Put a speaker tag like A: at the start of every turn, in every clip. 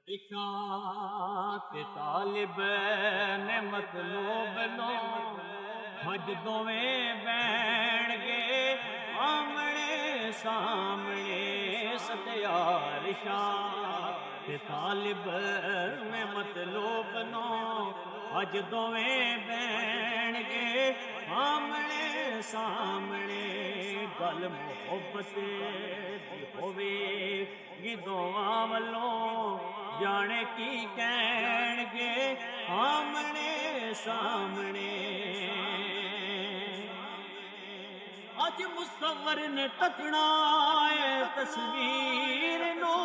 A: عشاق طالب نے مطلوب لو حج دویں بین گے آمنے سامنے ستیار عشاق طالب نے مطلوب لو حج دویں بین گے آمنے سامنے گل محبت دی ہووے گی دعاں والوں جانے کی کہن گے آمنے سامنے اج مصور نے تکنا ہے تصویر نو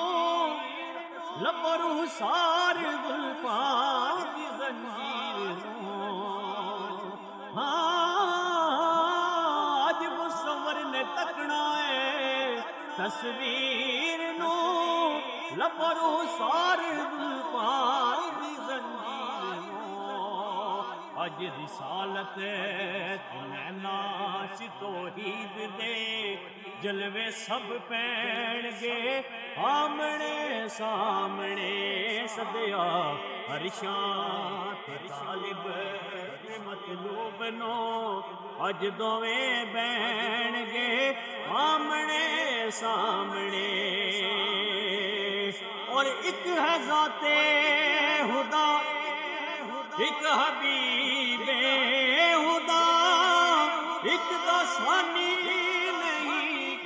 A: لب روح سار گلفاں دی زنجیر نو اج مصور نے تکنا ہے تصویر نو لب روح سار گلفاں دی زنجیر نو اج رسالت ناش توحید دے جلوے سب پین گے آمنے سامنے صدیا عرشاں طالب مطلوب نو اج دویں بین گے آمنے سامنے اور ایک ہے ذات خدا ایک حبیب خدا ایک دا ثانی نہیں ایک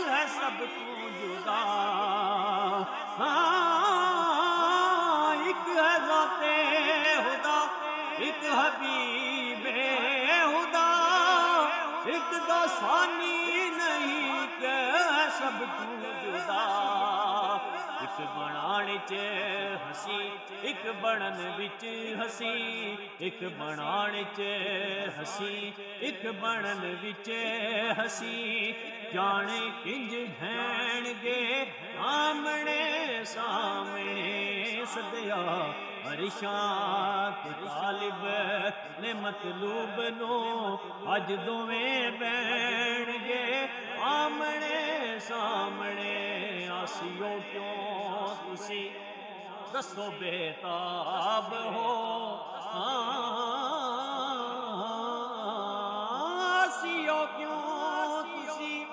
A: ہے سب تو جدا ایک ہے ذات خدا ایک حبیب خدا ایک دا ثانی نہیں ایک ہے سب تو جدا ایک بنان چ ہسی ایک بنن وچ ہسی ایک بنان چ ہسی ایک بنن وچ ہسی جانے کنج بہن گے آمنے سامنے صدیا عرشاں طالب نے مطلوب نو اج دویں بین گے آمنے سامنے آسیوں کیوں تسی دسو بےتاب ہو آسیوں کیوں تسی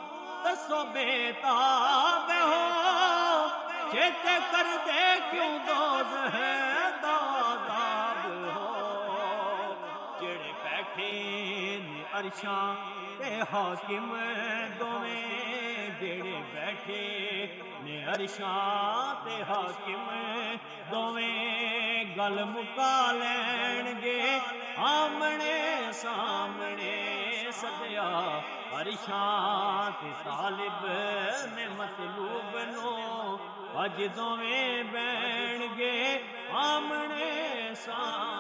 A: دسو بےتاب ہو چیتے کر دے کیوں دوز ہے داداب ہو جڑے بیٹھے نے عرشاں تے حاکم دویں جڑے بیٹھے نے عرشاں تے حاکم دویں گل مکا لین گے آمنے سامنے صدیا عرشاں تے طالب نے مطلوب نو اج دویں بین گے آمنے سامنے